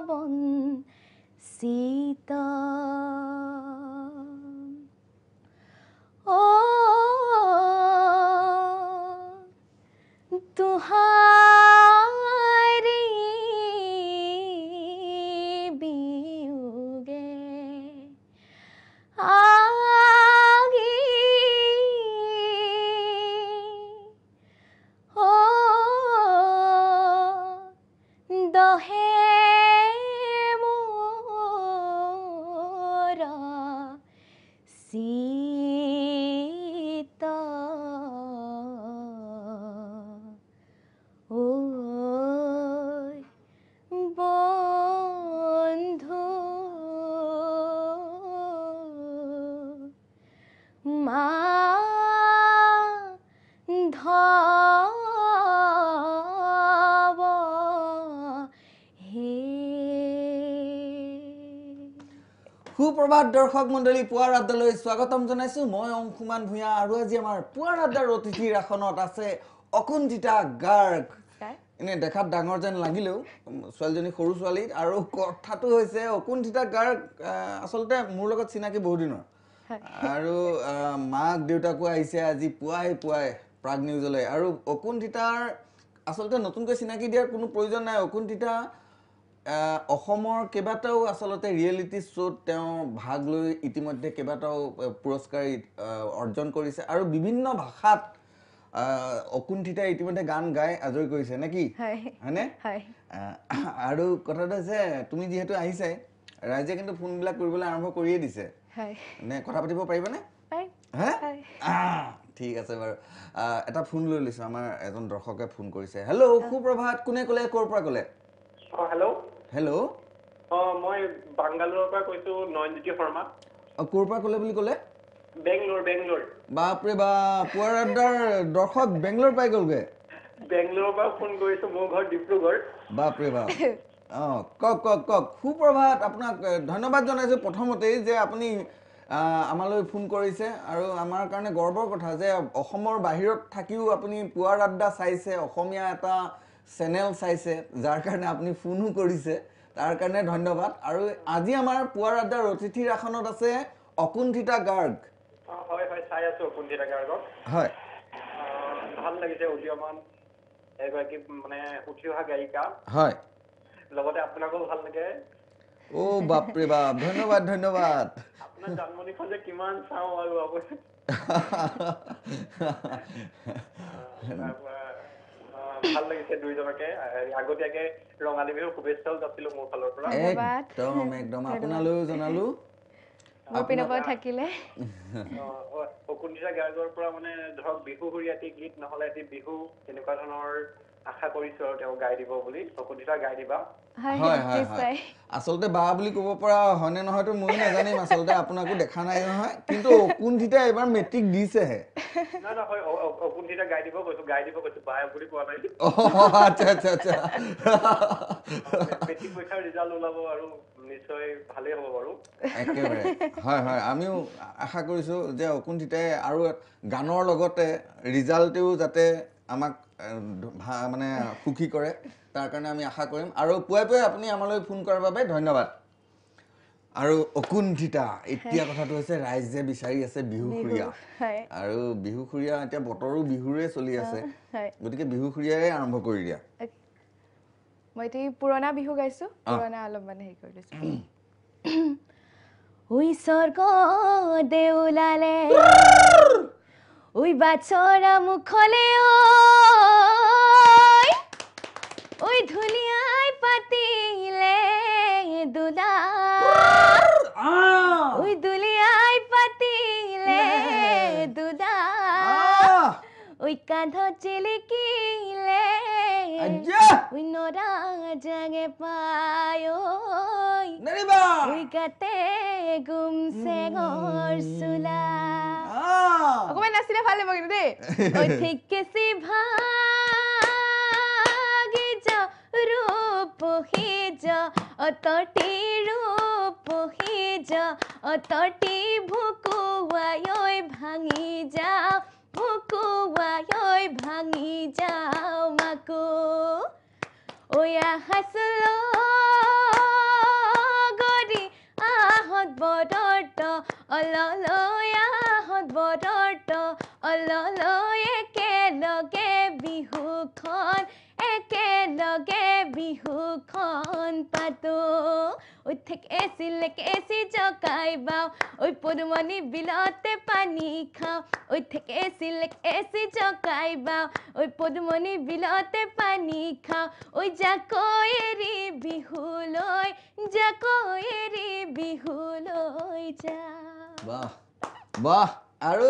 বঞ্চিত ও তুহাৰি বিয়োগে আগি ও দহে মোৰা শীত ওই বন্ধু মা ধব হে সুপ্ৰভাত দৰ্শক মণ্ডলী পুৱাৰ আড্ডালৈ স্বাগতম জনাইছো মই অংশুমান ভূঞা আৰু আজি আমাৰ পুৱাৰ আড্ডাৰ অতিথিৰ আসনত আছে অকুণ্ঠিতা গাৰ্গ এনে দেখাত ডাঙৰ যেন লাগিলেও ছোৱালীজনী সৰু ছোৱালী আৰু কথাটো হৈছে অকুণ্ঠিতা গাৰ্গ আচলতে মোৰ লগত চিনাকি বহুত দিনৰ আৰু মাক দেউতাকো আহিছে আজি পুৱাই প্ৰাগ নিউজলৈ আৰু অকুণ্ঠিতাৰ আচলতে নতুনকৈ চিনাকি দিয়াৰ কোনো প্ৰয়োজন নাই অকুণ্ঠিতা অসমৰ কেইবাটাও আচলতে ৰিয়েলিটি শ্ব'ত তেওঁ ভাগ লৈ ইতিমধ্যে কেইবাটাও পুৰস্কাৰ অৰ্জন কৰিছে আৰু বিভিন্ন ভাষাত অকুণ্ঠিতাই ইতিমধ্যে গান গাই আজৰি কৰিছে নেকি হয়নে আৰু কথাটো হৈছে তুমি যিহেতু আহিছে ৰাইজে কিন্তু ফোনবিলাক কৰিবলৈ আৰম্ভ কৰিয়ে দিছে নে কথা পাতিব পাৰিবানে ঠিক আছে বাৰু এটা ফোন লৈ লৈছো আমাৰ এজন দৰ্শকে ফোন কৰিছে হেল্ল' সুপ্ৰভাত কোনে ক'লে ক'ৰ পৰা ক'লে হেল্ল' হেল্ল' মই বাংগালোৰৰ পৰা কৈছো নয়নজ্যোতি শৰ্মা ক'ৰ পৰা ক'লে বুলি ক'লে বেংগলোৰ বাপৰে বাপ পুৱাৰ আড্ডাৰ দৰ্শক বেংগলোৰ পাই গ'লগে বেংগলোৰৰ পৰা ফোন কৰিছো মোৰ ঘৰ ডিব্ৰুগড় বাপৰে বাপ কওক সুপ্ৰভাত আপোনাক ধন্যবাদ জনাইছো প্ৰথমতেই যে আপুনি আমালৈ ফোন কৰিছে আৰু আমাৰ কাৰণে গৰ্বৰ কথা যে অসমৰ বাহিৰত থাকিও আপুনি পুৱাৰ আড্ডা চাইছে অসমীয়া এটা চেনেল চাইছে যাৰ কাৰণে আপুনি ফোনো কৰিছে তাৰ কাৰণে ধন্যবাদ আৰু আজি আমাৰ পুৱাৰ আড্ডাৰ অতিথিৰ আসনত আছে অকুণ্ঠিতা গাৰ্গ হয় চাই আছো অকুণ্ঠিতা গাৰ্গক হয় ভাল লাগিছে উদীয়মান এগৰাকী মানে উঠি অহা গায়িকা হয় লগতে আপোনাকো ভাল লাগে বাপৰে বাপ ধন্যবাদ আপোনাৰ জন্মদিনখন যে কিমান চাওঁ আৰু ভাল লাগিছে দুইজনকে আগতীয়াকে ৰঙালী বিহুৰ শুভেচ্ছাও যাচিলো মোৰ ফালৰ পৰা একদম আপোনালৈও জনালো থাকিলে অকুণ্ঠিতা গাৰ্গৰ পৰা মানে ধৰক বিহুসুৰীয়া এটি গীত নহলে এটি বিহু তেনেকুৱা ধৰণৰ আশা কৰিছো আৰু তেওঁ গাই দিব বুলি অকুণ্ঠিতা গাই দিবা আচলতে বা বুলি ক'ব পৰা হয়নে নহয়তো ময়ো নাজানিম আচলতে আপোনাকো দেখা নাই নহয় কিন্তু অকুণ্ঠিতা এবাৰ মেট্ৰিক দিছেহে নহয় অকুণ্ঠিতা গাই দিব কৈছো বাই বুলি কোৱা নাই আচ্ছা মেট্ৰিক পৰীক্ষাৰ ৰিজাল্ট ওলাব আৰু নিশ্চয় ভালেই হ'ব বাৰু একেবাৰে হয় আমিও আশা কৰিছো যে অকুণ্ঠিতাই আৰু গানৰ লগতে ৰিজাল্টেও যাতে আমাক মানে সুখী কৰে তাৰ কাৰণে আমি আশা কৰিম আৰু পুৱাই আপুনি আমালৈ ফোন কৰাৰ বাবে ধন্যবাদ আৰু অকুণ্ঠিতা এতিয়া কথাটো হৈছে ৰাইজে বিচাৰি আছে বিহুসুৰীয়া আৰু বিহুসুৰীয়া এতিয়া বতৰো বিহুৰে চলি আছে গতিকে বিহুসুৰীয়াই আৰম্ভ কৰি দিয়া মই এতিয়া পুৰণা বিহু গাইছো পুৰণা অলপ মানে হেৰি কৰি লৈছো উই স্বৰ্গ দেউলালে উই বাছৰা মুখলে ওই ধুলিয়াই পাতিলে দুলা ওই দুলিয়াই পাতিলে দুলা ওই কাঁধ চিলিকিলে ওই নরা জাগে পায় ওই গাতে গুমছে গরসুলা অকমান নাছিলে ভাল লাগিব কিন্তু দেই ওই ঠিক কেসি ভাগি যা রূপ হি যা অতটি রূপ হি যা অতটি ভুকুয়ায় ভাঙি যা ভুকুয়ায় ভাঙি যাওঁ মাকো ওয়া হাসলো গৰি আহত বদৰ্ত অললয়া আহত বদৰ্ত অললয় একেলগে বিহুখন একেলগে বিহুখন পাতো ওই থেকে এসি জকাই বাও ওই পদুমণি বিলতে পানী খাও ওই থেকে এসি জকাই বাও ওই পদুমণি বিলতে পানী খাও ওই জাকো এৰি বিহুলৈ জাকো এৰি বিহুলৈ যা বাহ বাহ আৰু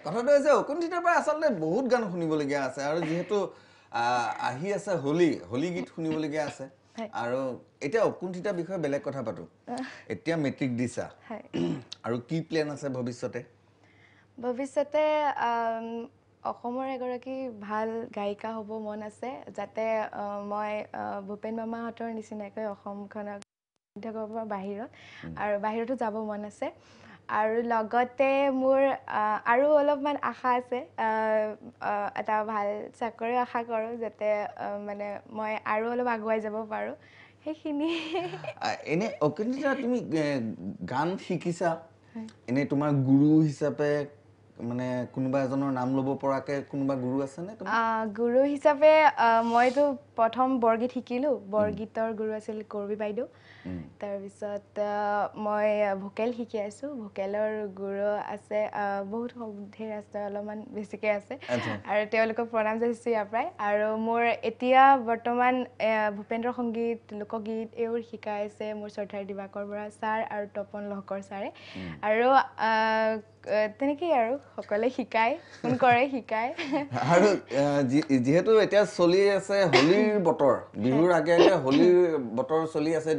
কথাটো হৈছে অকুণ্ঠিতাৰ পৰা আচলতে বহুত গান শুনিবলগীয়া আছে আৰু যিহেতু আহি আছে হোলী গীত শুনিবলগীয়া আছে আৰু এতিয়া অকুণ্ঠিতাৰ বিষয়ে বেলেগ কথা পাতো এতিয়া মেট্ৰিক দিছা আৰু কি প্লেন আছে ভৱিষ্যতে অসমৰ এগৰাকী ভাল গায়িকা হ'ব মন আছে যাতে মই ভূপেন মামাহঁতৰ নিচিনাকৈ অসমখনক বাহিৰত আৰু বাহিৰতো যাব মন আছে আৰু লগতে মোৰ আৰু অলপমান আশা আছে এটা ভাল চাকৰি আশা কৰোঁ যাতে মানে মই আৰু অলপ আগুৱাই যাব পাৰোঁ সেইখিনি এনে অকুণ্ঠিতা তুমি গান শিকিছা এনে তোমাৰ গুৰু হিচাপে মানে কোনোবা এজনৰ নাম ল'ব পৰাকে কোনোবা গুৰু আছে নে গুৰু হিচাপে মইতো প্ৰথম বৰগীত শিকিলোঁ বৰগীতৰ গুৰু আছিল কৰবী বাইদেউ তাৰপিছত মই ভোকেল শিকি আছোঁ ভোকেলৰ গুৰু আছে বহুত ঢেৰ আছে অলপমান বেছিকৈ আছে আৰু তেওঁলোকক প্ৰণাম জনাইছোঁ ইয়াৰ পৰাই আৰু মোৰ এতিয়া বৰ্তমান ভূপেন্দ্ৰ সংগীত লোকগীত এইবোৰ শিকাই আছে মোৰ শ্ৰদ্ধাৰ দিবাকৰ বৰা ছাৰ আৰু তপন লহকৰ ছাৰে আৰু তেনেকেই আৰু সকলোৱে শিকায় ফোন কৰে শিকায় আৰু যিহেতু এতিয়া চলি আছে হোলীৰ বতৰ বিহুৰ আগে আগে হোলীৰ বতৰ চলি আছে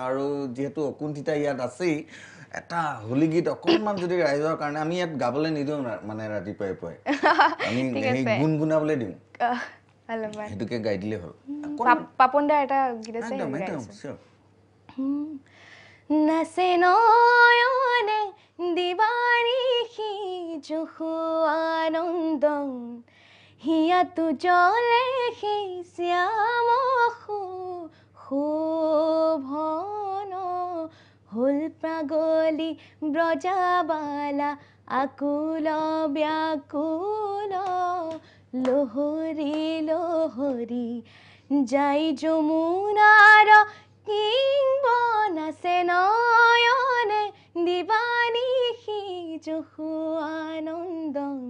আৰু যিহেতু অকুণ্ঠিতা ইয়াত আছেই এটা হোলী গীত অকণমান যদি ৰাইজৰ কাৰণে আমি ইয়াত গাবলৈ নিদিওঁ মানে ৰাতিপুৱাই পুৱাই আমি সেই গুণগুণাবলৈ দিওঁ সেইটোকে গাই দিলেই হ'ল পাপন দাৰ এটা গীত আছে নাচে নয়নে দিবানিশি জুহু আনন্দম হিয়াতু জলে সেই শ্যাম শোভন হল প্ৰাগলি ব্ৰজাবালা আকুল ব্যাকুল লোহৰি লোহৰি যাই যমুনাৰ কিংব নাচে নয়নে দিবানিশি জুহু আনন্দম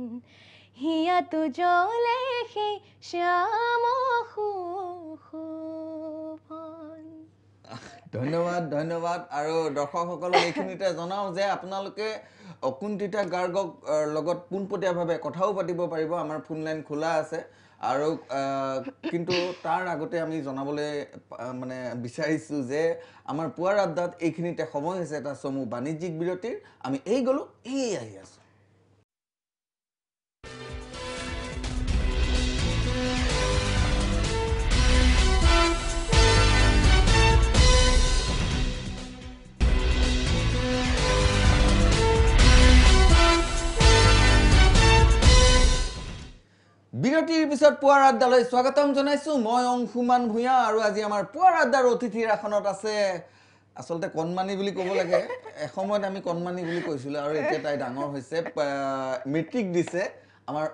হিয়াতু জলে সেই শ্যাম শোভন ধন্যবাদ ধন্যবাদ আৰু দৰ্শকসকলক এইখিনিতে জনাওঁ যে আপোনালোকে অকুণ্ঠিতা গাৰ্গক লগত পোনপটীয়াভাৱে কথাও পাতিব পাৰিব আমাৰ ফোন লাইন খোলা আছে আৰু কিন্তু তাৰ আগতে আমি জনাবলৈ মানে বিচাৰিছোঁ যে আমাৰ পুৱাৰ আড্ডাত এইখিনিতে সময় হৈছে এটা চমু বাণিজ্যিক বিৰতিৰ আমি গ'লোঁ আহি আছোঁ বিৰতিৰ পিছত পুৱাৰ আড্ডালৈ স্বাগতম জনাইছোঁ মই অংশুমান ভূঞা আৰু আজি আমাৰ পুৱাৰ আড্ডাৰ অতিথিৰ আসনত আছে আচলতে কণমানি বুলি ক'ব লাগে এসময়ত আমি কণমানি বুলি কৈছিলোঁ আৰু এতিয়া তাই ডাঙৰ হৈছে মেট্ৰিক দিছে আমাৰ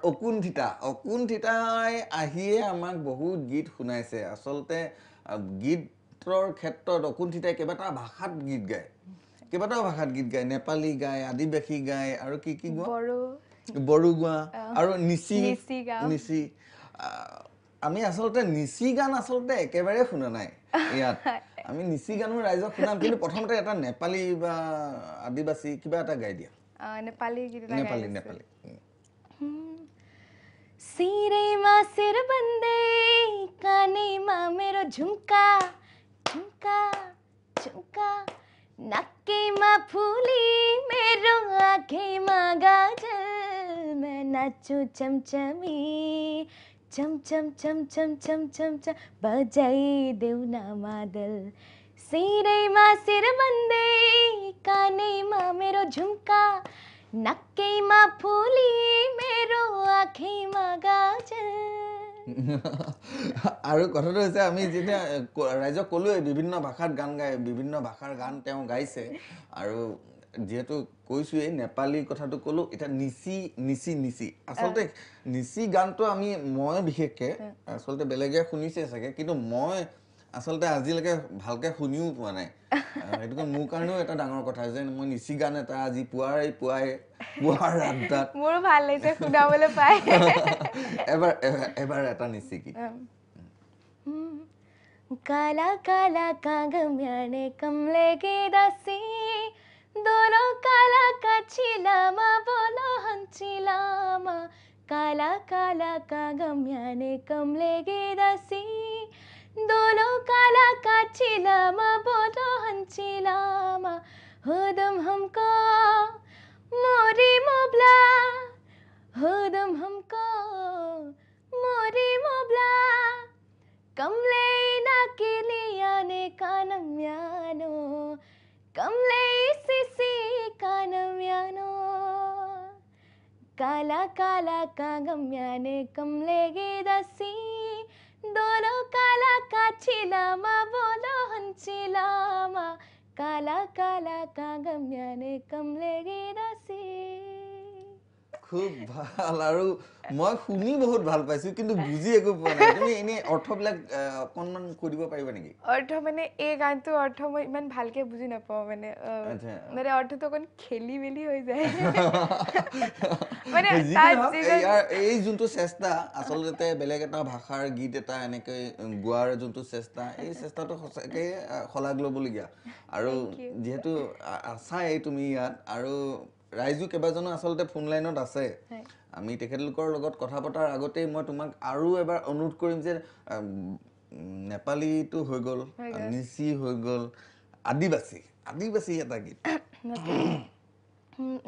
অকুণ্ঠিতাই আহিয়ে আমাক বহুত গীত শুনাইছে আচলতে গীতৰ ক্ষেত্ৰত অকুণ্ঠিতাই কেইবাটাও ভাষাত গীত গায় নেপালী গায় আদিবাসী গায় আৰু কি বড়ো গোৱা আৰু নিচি আমি আচলতে নিচি গান আচলতে একেবাৰে শুনা নাই ইয়াত আমি নিচি গানো ৰাইজক শুনাম কিন্তু প্ৰথমতে এটা নেপালী বা আদিবাসী কিবা এটা গাই দিয়া নেপালী सिरे मा सिर बंदे काने मा मेरो झुमका झुमका झुमका नक्के मा फूली मेरो आँखे मा गाजल मैं नाचू चमचमी चम चम चम चम चम चम चम बजाई देवना मादल सिरे मा सिर बंदे काने मा मेरो झुमका नक्के मा फूली मेरो आँखे मा गाजल আৰু কথাটো হৈছে আমি যেতিয়া ৰাইজক ক'লোৱে বিভিন্ন ভাষাত গান গায় বিভিন্ন ভাষাৰ গান তেওঁ গাইছে আৰু যেহেতু কৈছোৱেই নেপালী কথাটো ক'লো এটা নিচি নিচি নিচি আচলতে নিচি গানটো আমি মই বিশেষকৈ আচলতে বেলেগে শুনিছে চাগে কিন্তু মই আচলতে আজিলৈকে ভালকৈ শুনিও পোৱা নাই সেইটো কাৰণে মোৰ কাৰণেও এটা ডাঙৰ কথা যে মই নিচি গান এটা আজি পুৱাৰ আড্ডাত মোৰো ভাল লাগিছে শুনাবলৈ পাই এবাৰ এটা নিচি কি काला काला कागम्याने कमले गे दासी दोनों काला का चिलामा बोलो हंचिलामा काला काला कागम्याने कमले गे दासी दोनों काला का चिलामा बोलो हंचिलामा हुदम हमको मोरी मोबला हुदम हमको मोरी मोबला कमले ना किलियाने कानम्यानो कमले सिसी कानम्यानो काला काला कागम्याने कमले गे दासी दोनों काला का चिलामा बोलो हंचिलामा काला काला कागम्याने कमले गे दासी খুব ভাল আৰু মই শুনি বহুত ভাল পাইছো কিন্তু বুজি একো পোৱা নাই তুমি এনে অৰ্থবিলাক অকনমান কৈ দিব পাৰিবা নেকি অৰ্থ মানে এই গানটো অৰ্থ মই ইমান ভালকে বুজি নাপাওঁ মানে মানে অৰ্থটো অকণ খেলি মেলি হৈ যায় মানে এই যোনটো চেষ্টা আচলতে বেলেগ এটা ভাষাৰ গীত এটা এনেকৈ গোৱাৰ যোনটো চেষ্টা এই চেষ্টাটো সঁচাকৈ শলাগ ল'বলগীয়া আৰু যিহেতু আছাই তুমি ইয়াত আৰু ৰাইজু কেইবাজনো আচলতে ফোন লাইনত আছে আমি তেখেতলোকৰ লগত কথা পতাৰ আগতেই মই তোমাক আৰু এবাৰ অনুৰোধ কৰিম যে নেপালীটো হৈ গ'ল নিচি হৈ গ'ল আদিবাসী এটা গীত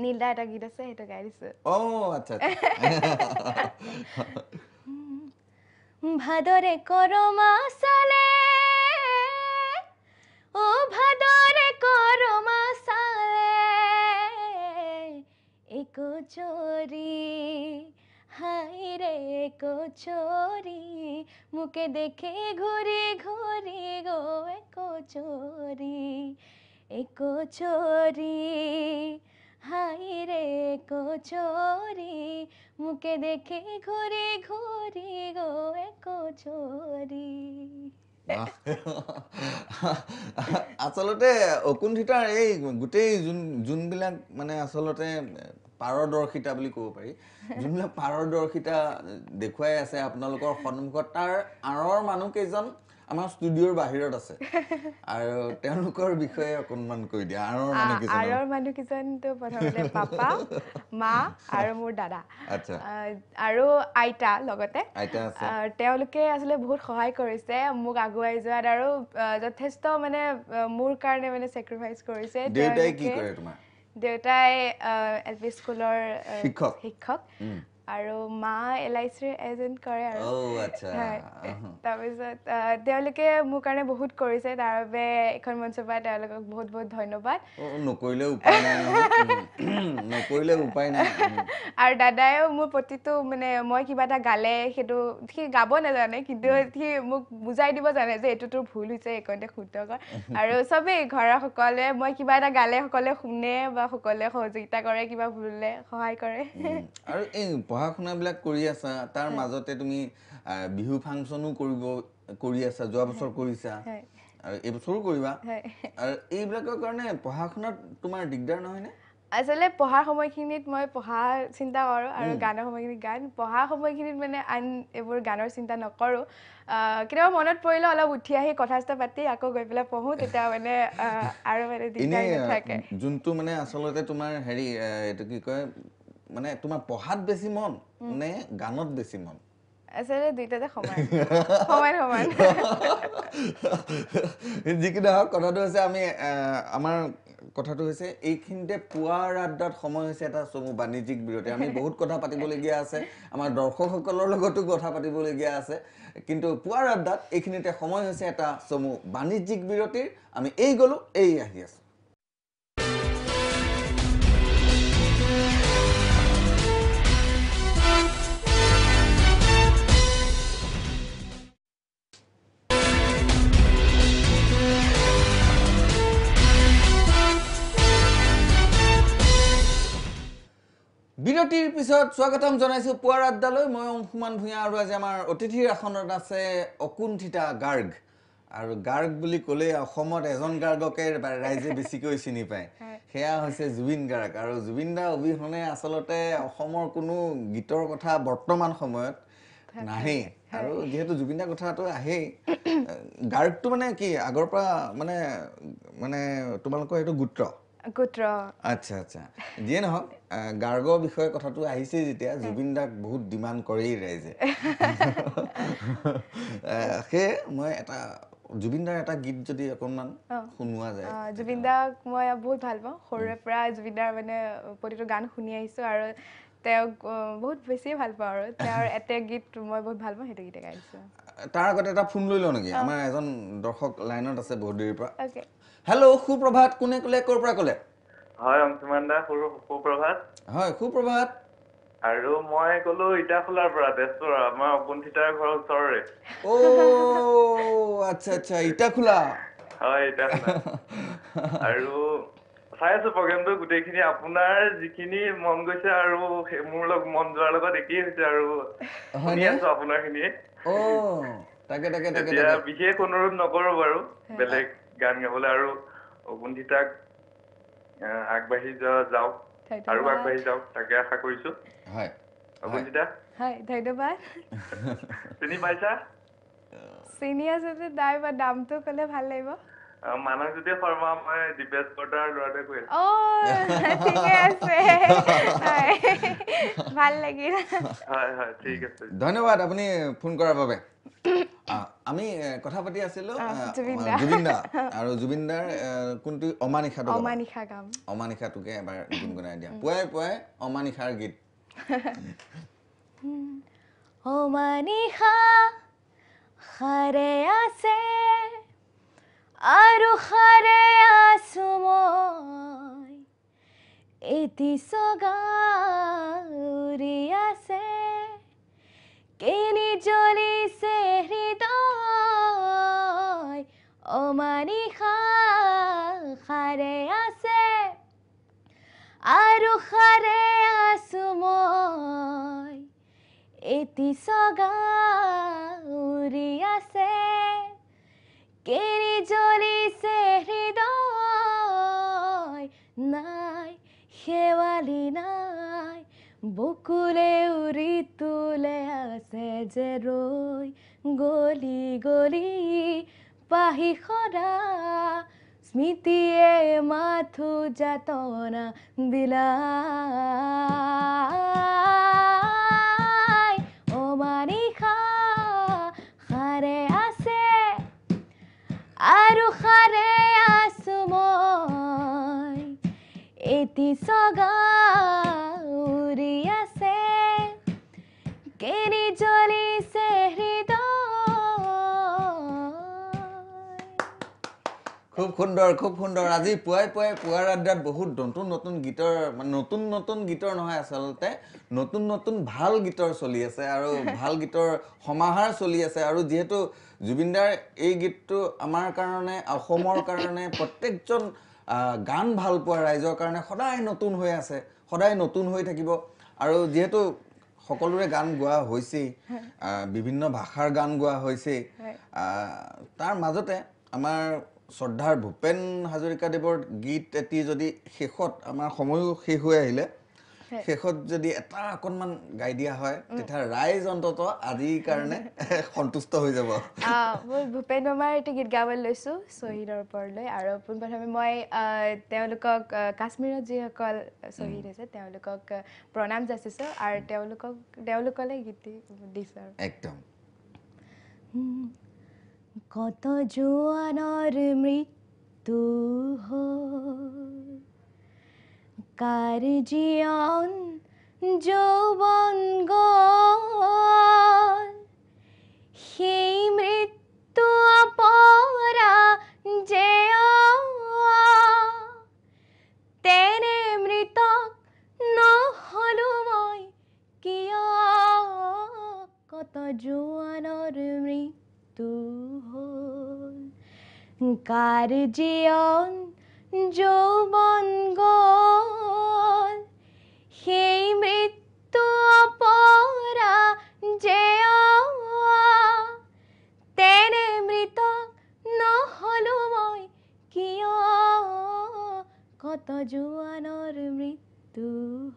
নীলদা এটা গীত আছে সেইটো গাই দিছো আচ্ছা ভাদরে করমা সালে ও ভাদরে করমা সালে एको चोरी हाय रे एको चोरी मुके देखे घूरी घूरी गो एको चोरी हाय रे एको चोरी मुके देखे घूरी घूरी गो एको चोरी আচলতে অকুণ্ঠিতাৰ এই গোটেই যোনবিলাক মানে আচলতে পাৰদৰ্শিতা বুলি ক'ব পাৰি যোনবিলাক পাৰদৰ্শিতা দেখুৱাই আছে আপোনালোকৰ সন্মুখত তাৰ আঁৰৰ মানুহ কেইজন আমাৰ ষ্টুডিঅ'ৰ বাহিৰত আছে আৰু তেওঁলোকৰ বিষয়ে অকণমান কৈ দিয়া আঁৰৰ মানুহ কেইজনটো প্ৰথমতে পাপা মা আৰু মোৰ দাদা আচ্ছা আৰু আইতা লগতে আইতা আছে তেওঁলোকে আচলতে বহুত সহায় কৰিছে মোক আগুৱাই যোৱাত আৰু যথেষ্ট মানে মোৰ কাৰণে মানে চেক্ৰিফাইচ কৰিছে দেউতাই কি কৰে তোমাৰ দেউতাই এলপি স্কুলৰ শিক্ষক আৰু মা LICৰ এজেণ্ট কৰে আৰু তাৰপিছত তেওঁলোকে মোৰ কাৰণে বহুত কৰিছে তাৰ বাবে এখন মঞ্চৰ পৰা তেওঁলোকক বহুত বহুত ধন্যবাদ নকৰিলে উপায় নাই আৰু দাদাইও মোৰ প্ৰতিটো মানে মই কিবা এটা গালে সেইটো সি গাব নাজানে কিন্তু সি মোক বুজাই দিব জানে যে এইটো তোৰ ভুল হৈছে এইকণতে শুদ্ধ কৰ আৰু চবেই ঘৰৰ সকলোৱে মই কিবা এটা গালে সকলোৱে শুনে বা সকলোৱে সহযোগিতা কৰে কিবা ভুললে সহায় কৰে আৰু এই পঢ়া শুনাবিলাক কৰি আছা তাৰ মাজতে তুমি বিহু ফাংচনো কৰি আছা যোৱা বছৰ কৰিছা আৰু এই বছৰো কৰিবা আৰু এইবিলাকৰ কাৰণে পঢ়া শুনাত তোমাৰ দিগদাৰ নহয়নে আচলতে পঢ়াৰ সময়খিনিত মই পঢ়া চিন্তা কৰোঁ আৰু গানৰ সময়খিনিত গান পঢ়াৰ সময়খিনিত মানে আন এইবোৰ গানৰ চিন্তা নকৰোঁ কেতিয়াবা মনত পৰিলে অলপ উঠি আহি কথা চথা পাতি আকৌ গৈ পেলাই পঢ়োঁ তেতিয়া মানে আৰু মানে দিগদাৰ নাথাকে যোনটো মানে আচলতে তোমাৰ হেৰি এইটো কি কয় মানে তোমাৰ পঢ়াত বেছি মন নে গানত বেছি মন আচলতে দুইটাতে সমান যিকিটা হওক কথাটো হৈছে আমি আমাৰ কথাটো হৈছে এইখিনিতে পুৱাৰ আড্ডাত সময় হৈছে এটা চমু বাণিজ্যিক বিৰতি আমি বহুত কথা পাতিবলগীয়া আছে আমাৰ দৰ্শকসকলৰ লগতো কথা পাতিবলগীয়া আছে কিন্তু পুৱাৰ আড্ডাত এইখিনিতে সময় হৈছে এটা চমু বাণিজ্যিক বিৰতিৰ আমি এই গ'লো এই আহি আছো বিৰতিৰ পিছত স্বাগতম জনাইছো পুৱাৰ আড্ডালৈ মই অংশুমান ভূঞা আৰু আজি আমাৰ অতিথিৰ আসনত আছে অকুণ্ঠিতা গাৰ্গ আৰু গাৰ্গ বুলি ক'লে অসমত এজন গাৰ্গকে ৰাইজে বেছিকৈ চিনি পায় সেয়া হৈছে জুবিন গাৰ্গ আৰু জুবিন দা অবিহনে আচলতে অসমৰ কোনো গীতৰ কথা বৰ্তমান সময়ত নাহে আৰু যেহেতু জুবিন দাৰ কথাটো আহেই গাৰ্গটো মানে কি আগৰ পৰা মানে তোমালোকৰ এইটো গোত্ৰ আচ্ছা আচ্ছা যিয়ে নহওক গাৰ্গৰ বিষয়ে কথাটো আহিছে যেতিয়া জুবিন দাক বহুত ডিমাণ্ড কৰেই ৰাইজে সেয়ে মই এটা জুবিন দাৰ এটা গীত যদি অকণমান শুনোৱা যায় জুবিন দাক মই বহুত ভাল পাওঁ সৰুৰে পৰা জুবিন দাৰ মানে প্ৰতিটো গান শুনি আহিছোঁ আৰু তেওঁক বহুত বেছি ভাল পাওঁ আৰু তেওঁৰ এটা গীত মই বহুত ভাল পাওঁ সেইটো গীতে গাইছোঁ তাৰ আগতে এটা ফোন লৈ লওঁ নেকি আমাৰ এজন দৰ্শক লাইনত আছে বহুত দেৰিৰ পৰা হেল্ল' সুপ্ৰভাত কোনে ক'লে ক'ৰ পৰা ক'লে হয় অংশুমান দা সুপ্ৰভাত হয় সুপ্ৰভাত আৰু মই ক'লো ইটাখোলাৰ পৰা তেজপুৰ আমাৰ অকুণ্ঠিতাৰ ঘৰৰ ওচৰৰে আচ্ছা আচ্ছা ইটাখোলা হয় ইটাখোলা আৰু চাই আছো প্ৰগ্ৰেমটো গোটেইখিনি আপোনাৰ যিখিনি মন গৈছে আৰু মোৰ মন যোৱাৰ লগত একেই হৈছে আৰু শুনি আছো আপোনাৰ খিনি তাকে এতিয়া বিশেষ অনুৰোধ নকৰো বাৰু বেলেগ গান গাবলৈ আৰু অকুণ্ঠিতাক আগবাঢ়ি যাওক আৰু আগবাঢ়ি যাওক তাকে আশা কৰিছো হয় অকুণ্ঠিতা হয় ধন্যবাদ চিনি পাইছা চিনি আছে যে তাই বা নামটো ক'লে ভাল লাগিব মানসজ্যোতি শৰ্মা মই দীপেশ বৰ্তাৰ ল'ৰাটোৱে কৈ আছো ঠিকে আছে ভাল লাগিল হয় হয় ঠিক আছে ধন্যবাদ আপুনি ফোন কৰাৰ বাবে আমি কথা পাতি আছিলো জুবিন দা আৰু জুবিন দাৰ কোনটো অমানিশাটোকে এবাৰ গুণগুণাই দিয়া পুৱাই পুৱাই অমানিশাৰ গীত অমানিশা সাৰে আছে আৰু সাৰে আছো মই এটি চগা উৰি আছে কেনি জ্বলিছে হৃদয় অমানিশা সাৰে আছে আৰু সাৰে আছো মই এটি চগা উৰি আছে কেনি জ্বলিছে হৃদয় নাই শেৱালি নাই বকুলে উৰি তোলে আছে যে ৰৈ গলি গলি পাহি সদা স্মৃতিয়ে মাথো যাতনা দিলাই অমানিশা সাৰে আছে আৰু সাৰে আছো মই এটি চগা উৰি আছে কেনি জ্বলিছে হৃদয় খুব সুন্দৰ আজি পুৱাই পুৱাই পুৱাৰ আড্ডাত বহুত নতুন গীতৰ নহয় আচলতে নতুন ভাল গীতৰ চলি আছে আৰু ভাল গীতৰ সমাহাৰ চলি আছে আৰু যিহেতু জুবিনদাৰ এই গীতটো আমাৰ কাৰণে অসমৰ কাৰণে প্ৰত্যেকজন গান ভাল পোৱা ৰাইজৰ কাৰণে সদায় নতুন হৈ আছে সদায় নতুন হৈ থাকিব আৰু যেহেতু সকলোৰে গান গোৱা হৈছেই বিভিন্ন ভাষাৰ গান গোৱা হৈছেই তাৰ মাজতে আমাৰ শ্ৰদ্ধাৰ ভূপেন হাজৰিকাদেৱৰ গীত এটি যদি শেষত আমাৰ সময়ো শেষ হৈ আহিলে শেষত যদি এটা অকণমান গাই দিয়া হয় তেতিয়া ৰাইজ অন্তত আজিৰ কাৰণে সন্তুষ্ট হৈ যাব মই ভূপেন বৰ্মাৰ এটি গীত গাবলৈ লৈছোঁ শ্বহীদৰ ওপৰলৈ আৰু পোনপ্ৰথমে মই তেওঁলোকক কাশ্মীৰত যিসকল শ্বহীদ হৈছে তেওঁলোকক প্ৰণাম যাচিছোঁ আৰু তেওঁলোকলৈ গীত দিছোঁ আৰু একদম কত জোৱানৰ মৃত্যু হ'ল কাৰ জীয়ন যৌৱন গ'ল সেই মৃত্যু পৰা যে তেনে মৃতক নহলো মই কিয় কত জোৱানৰ মৃত্যু হ'ল কাৰ জীয়ন যৌৱন গ'ল সেই মৃত্যু জোৱানৰ মৃত্যু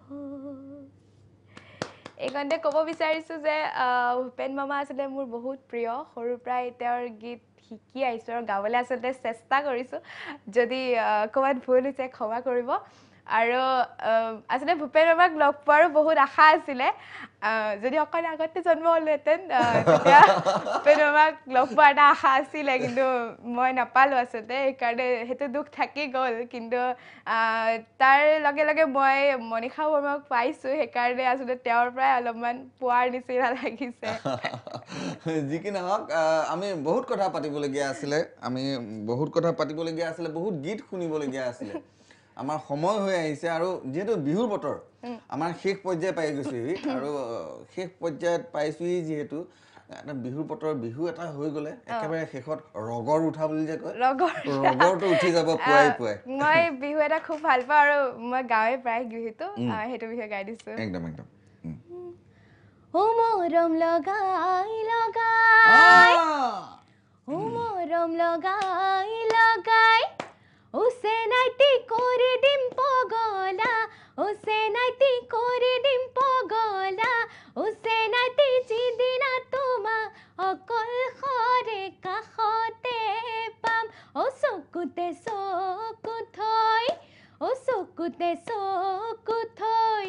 হ'ল। এইকণতে ক'ব বিচাৰিছোঁ যে ভূপেন মামা আচলতে মোৰ বহুত প্ৰিয়। সৰুৰ পৰাই তেওঁৰ গীত শিকি আহিছোঁ আৰু গাবলৈ আচলতে চেষ্টা কৰিছোঁ। যদি ক'ৰবাত ভুল হৈছে ক্ষমা কৰিব। আৰু আচলতে ভূপেন মামাক লগ পোৱাৰো বহুত আশা আছিলে। যদি অকণ আগতে জন্ম হ'লোহেঁতেন তেতিয়া ভূপেন মামাক লগ পোৱাৰ এটা আশা আছিলে, কিন্তু মই নাপালোঁ আচলতে। সেইকাৰণে সেইটো দুখ থাকি গ'ল। কিন্তু তাৰ লগে লগে মই মনীষা বৰ্মাক পাইছোঁ, সেইকাৰণে আচলতে তেওঁৰ পৰাই অলপমান পোৱাৰ নিচিনা লাগিছে। যি কি নহওক, আমি বহুত কথা পাতিবলগীয়া আছিলে, বহুত গীত শুনিবলগীয়া আছিলে। আমাৰ সময় হৈ আহিছে আৰু যিহেতু বিহুৰ বতৰ, আমাৰ শেষ পৰ্যায় পাই গৈছোহি। আৰু শেষ পৰ্যায়ত পাইছোহি যিহেতু এটা বিহুৰ বতৰ, বিহু এটা হৈ গ'লে একেবাৰে শেষত ৰগৰ উঠা বুলি যে কয়, ৰগৰটো উঠি যাব পুৱাই পুৱাই। মই বিহু এটা খুব ভাল পাওঁ আৰু মই গাঁৱে প্ৰায় বিহুটো, সেইটো বিষয়ে গাই দিছোঁ। একদম একদম। ও মৰম লগাই লগাই, ও মৰম লগাই লগাই, ও চেনাইটি কৰি দিম পগলা, ও চেনাইটি কৰি দিম পগলা, ও চেনাইটি যিদিনা তোমাক অকলশৰে কাষতে পাম, ও চকুতে চকু থৈ, ও চকুতে চকু থৈ,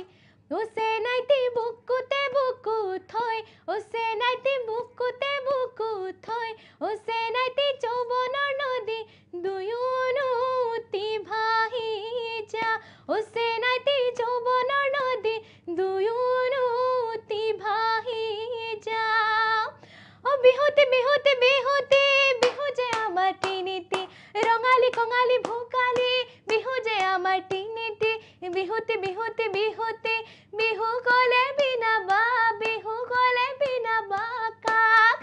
ও চেনাইটি বুকুতে বুকু থৈ, ও চেনাইটি বুকুতে বুকু থৈ, ও চেনাইটি যৌৱনৰ নদী দুয়োনো উটি ভাহি যা, ও চেনাইটি যৌৱনৰ নদী দুয়োনো উটি ভাহি যা। ও বিহুতে বিহুতে বিহুতে বিহু যে আমাৰ তিনিটি, ৰঙালী কঙালী ভোগালী বিহু যে আমাৰ তিনিটি, বিহুতে বিহুতে বিহুতে বিহু গ'লে বিনাবা, বিহু গ'লে বিনাবা কাক,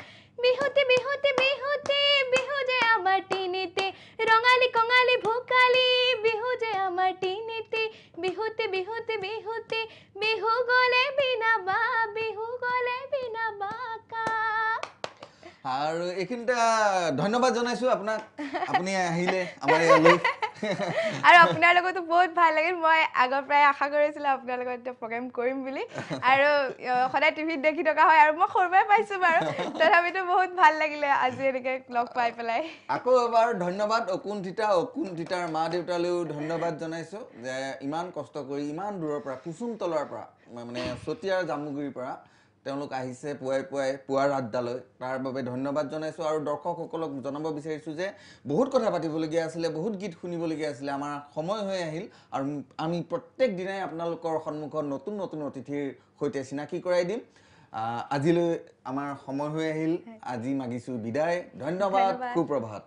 বিহুতে বিহুতে বিহুতে বিহু যে আমাৰ তিনিটি, ৰঙালী কঙালী ভোগালী বিহু যে আমাৰ তিনিটি, বিহুতে বিহুতে বিহুতে বিহু গ'লে বিনাবা, বিহু গ'লে বিনাবা কাক। আৰু এইখিনিতে ধন্যবাদ জনাইছোঁ আপোনাক, আপুনি আহিলে আমাৰ ইয়ালৈ। আৰু আপোনাৰ লগতো বহুত ভাল লাগিল। মই আগৰ পৰাই আশা কৰিছিলোঁ আপোনাৰ লগত এতিয়া প্ৰগ্ৰেম কৰিম বুলি, আৰু সদায় টিভিত দেখি থকা হয় আৰু মই সৰুৰ পৰাই পাইছোঁ বাৰু, তথাপিতো বহুত ভাল লাগিলে আজি এনেকৈ লগ পাই পেলাই। আকৌ এবাৰ ধন্যবাদ অকুণ্ঠিতাৰ মা দেউতালৈও ধন্যবাদ জনাইছোঁ যে ইমান কষ্ট কৰি ইমান দূৰৰ পৰা, কুচুমতলাৰ পৰা, মানে চতিয়াৰ জামুগুৰিৰ পৰা তেওঁলোক আহিছে পুৱাই পুৱাই পুৱাৰ আড্ডালৈ, তাৰ বাবে ধন্যবাদ জনাইছোঁ। আৰু দৰ্শকসকলক জনাব বিচাৰিছোঁ যে বহুত কথা পাতিবলগীয়া আছিলে, বহুত গীত শুনিবলগীয়া আছিলে, আমাৰ সময় হৈ আহিল। আৰু আমি প্ৰত্যেক দিনাই আপোনালোকৰ সন্মুখত নতুন নতুন অতিথিৰ সৈতে চিনাকি কৰাই দিম। আজিলৈ আমাৰ সময় হৈ আহিল, আজি মাগিছোঁ বিদায়। ধন্যবাদ, সুপ্ৰভাত।